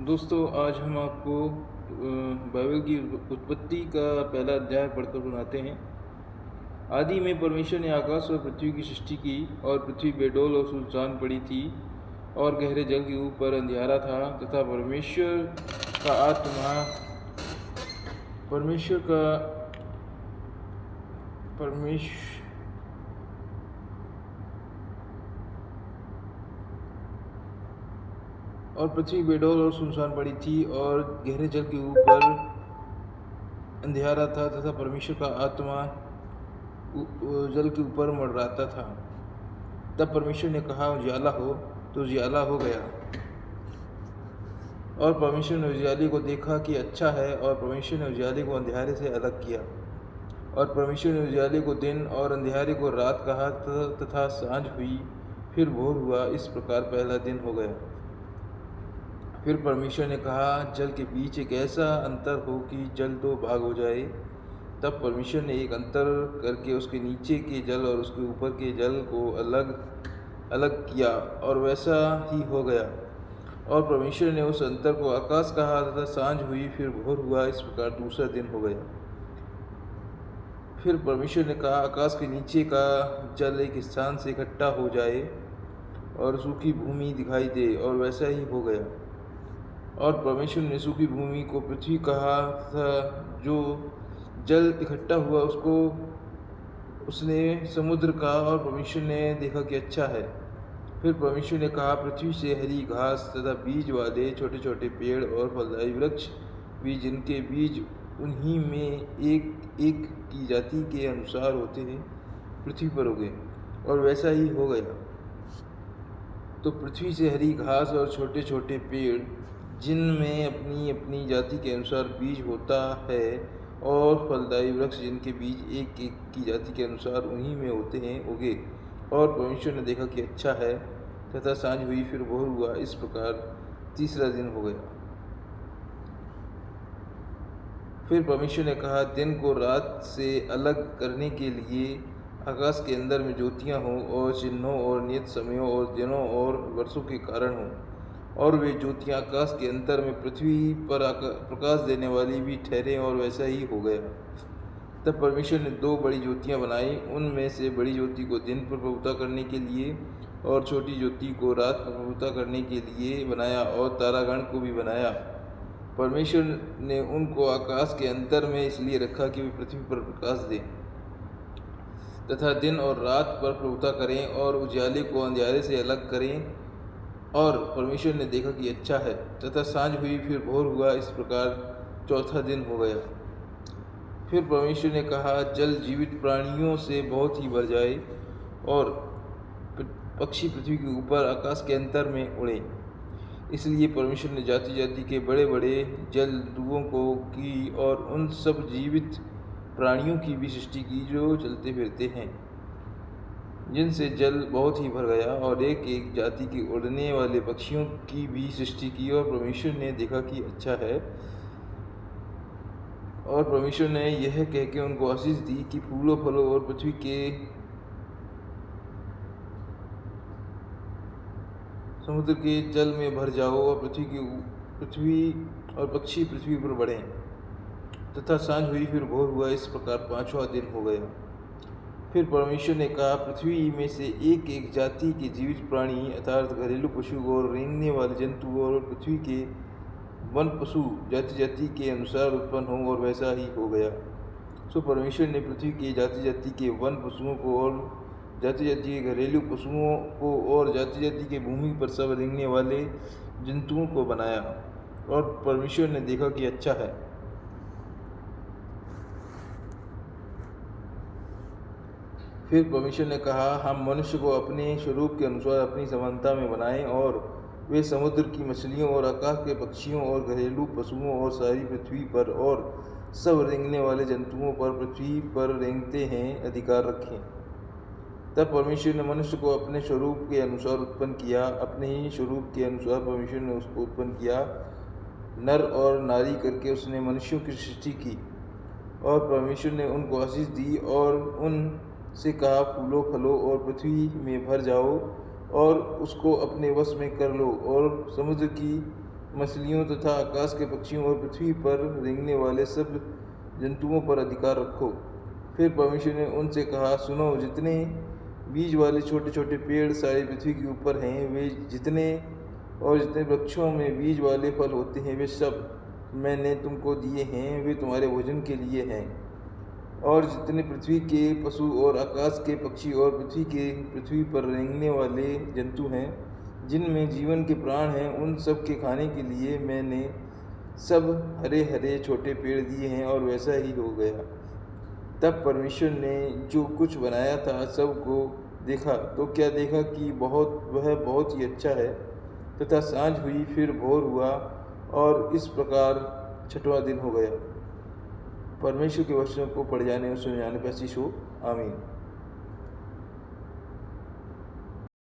दोस्तों, आज हम आपको बाइबल की उत्पत्ति का पहला अध्याय पढ़कर सुनाते हैं। आदि में परमेश्वर ने आकाश और पृथ्वी की सृष्टि की, और पृथ्वी बेडौल और सुनसान पड़ी थी, और गहरे जल के ऊपर अंधियारा था, तथा का आत्मा परमेश्वर का परमेश्वर और पृथ्वी बेडौल और सुनसान पड़ी थी, और गहरे जल के ऊपर अंधियारा था, तथा परमेश्वर का आत्मा जल के ऊपर मंडराता था। तब परमेश्वर ने कहा, उजियाला हो, तो उजियाला हो गया। और परमेश्वर ने उजियाले को देखा कि अच्छा है, और परमेश्वर ने उजियाले को अंधियारे से अलग किया। और परमेश्वर ने उजियाले को दिन और अंधियारे को रात कहा, तथा सांझ हुई, फिर भोर हुआ। इस प्रकार पहला दिन हो गया। फिर परमेश्वर ने कहा, जल के बीच एक ऐसा अंतर हो कि जल दो भाग हो जाए। तब परमेश्वर ने एक अंतर करके उसके नीचे के जल और उसके ऊपर के जल को अलग अलग किया, और वैसा ही हो गया। और परमेश्वर ने उस अंतर को आकाश कहा, तथा सांझ हुई, फिर भोर हुआ। इस प्रकार दूसरा दिन हो गया। फिर परमेश्वर ने कहा, आकाश के नीचे का जल एक स्थान से इकट्ठा हो जाए, और सूखी भूमि दिखाई दे, और वैसा ही हो गया। और परमेश्वर ने सूखी भूमि को पृथ्वी कहा था। जो जल इकट्ठा हुआ उसको उसने समुद्र कहा, और परमेश्वर ने देखा कि अच्छा है। फिर परमेश्वर ने कहा, पृथ्वी से हरी घास तथा बीज वाले छोटे छोटे पेड़ और फलदायी वृक्ष भी, जिनके बीज उन्हीं में एक एक की जाति के अनुसार होते हैं, पृथ्वी पर उगे। और वैसा ही हो गया। तो पृथ्वी से हरी घास और छोटे छोटे पेड़, जिनमें अपनी अपनी जाति के अनुसार बीज होता है, और फलदायी वृक्ष, जिनके बीज एक एक की जाति के अनुसार उन्हीं में होते हैं, उगे। और परमेश्वर ने देखा कि अच्छा है। तथा सांझ हुई, फिर भोर हुआ। इस प्रकार तीसरा दिन हो गया। फिर परमेश्वर ने कहा, दिन को रात से अलग करने के लिए आकाश के अंदर में ज्योतियाँ हों, और चिन्हों और नियत समयों और दिनों और वर्षों के कारण हों। और वे ज्योतियाँ आकाश के अंतर में पृथ्वी पर प्रकाश देने वाली भी ठहरें, और वैसा ही हो गया। तब परमेश्वर ने दो बड़ी ज्योतियाँ बनाई। उनमें से बड़ी ज्योति को दिन पर प्रभुता करने के लिए, और छोटी ज्योति को रात पर प्रभुता करने के लिए बनाया, और तारागण को भी बनाया। परमेश्वर ने उनको आकाश के अंतर में इसलिए रखा कि वे पृथ्वी पर प्रकाश दें, तथा दिन और रात पर प्रभुता करें, और उजियाले को अंधियारे से अलग करें। और परमेश्वर ने देखा कि अच्छा है। तथा सांझ हुई, फिर भोर हुआ। इस प्रकार चौथा दिन हो गया। फिर परमेश्वर ने कहा, जल जीवित प्राणियों से बहुत ही भर जाए, और पक्षी पृथ्वी के ऊपर आकाश के अंतर में उड़े। इसलिए परमेश्वर ने जाति जाति के बड़े बड़े जलदुओं को की, और उन सब जीवित प्राणियों की भी सृष्टि की जो चलते फिरते हैं, जिनसे जल बहुत ही भर गया। और एक एक जाति के उड़ने वाले पक्षियों की भी सृष्टि की। और परमेश्वर ने देखा कि अच्छा है। और परमेश्वर ने यह कह के उनको आशीष दी कि फूलों फलों और पृथ्वी के समुद्र के जल में भर जाओ, और पृथ्वी और पक्षी पृथ्वी पर बढ़ें। तथा सांझ हुई, फिर भोर हुआ। इस प्रकार पांचवा दिन हो गया। फिर परमेश्वर ने कहा, पृथ्वी में से एक एक जाति के जीवित प्राणी, अर्थात घरेलू पशु और रेंगने वाले जंतु, और पृथ्वी के वन पशु जाति जाति के अनुसार उत्पन्न हो, और वैसा ही हो गया। सो परमेश्वर ने पृथ्वी के जाति जाति के वन पशुओं को, और जाति जाति के घरेलू पशुओं को, और जाति जाति के भूमि पर सब रेंगने वाले जंतुओं को बनाया। और परमेश्वर ने देखा कि अच्छा है। फिर परमेश्वर ने कहा, हम मनुष्य को अपने स्वरूप के अनुसार अपनी समानता में बनाएं, और वे समुद्र की मछलियों और आकाश के पक्षियों और घरेलू पशुओं और सारी पृथ्वी पर और सब रेंगने वाले जंतुओं पर पृथ्वी पर रेंगते हैं अधिकार रखें। तब परमेश्वर ने मनुष्य को अपने स्वरूप के अनुसार उत्पन्न किया। अपने ही स्वरूप के अनुसार परमेश्वर ने उसको उत्पन्न किया, नर और नारी करके उसने मनुष्यों की सृष्टि की। और परमेश्वर ने उनको आशीष दी, और उनसे कहा, फूलो फलो और पृथ्वी में भर जाओ, और उसको अपने वश में कर लो, और समुद्र की मछलियों तथा आकाश के पक्षियों और पृथ्वी पर रेंगने वाले सब जंतुओं पर अधिकार रखो। फिर परमेश्वर ने उनसे कहा, सुनो, जितने बीज वाले छोटे छोटे पेड़ सारी पृथ्वी के ऊपर हैं, वे जितने वृक्षों में बीज वाले फल होते हैं, वे सब मैंने तुमको दिए हैं, वे तुम्हारे भोजन के लिए हैं। और जितने पृथ्वी के पशु और आकाश के पक्षी और पृथ्वी पर रेंगने वाले जंतु हैं, जिनमें जीवन के प्राण हैं, उन सब के खाने के लिए मैंने सब हरे हरे छोटे पेड़ दिए हैं। और वैसा ही हो गया। तब परमेश्वर ने जो कुछ बनाया था सब को देखा, तो क्या देखा कि वह बहुत ही अच्छा है। तथा सांझ हुई, फिर भोर हुआ, और इस प्रकार 6वां दिन हो गया। परमेश्वर के वचनों को पढ़ जाने और सुन जाने पर आशीष हो। आमीन।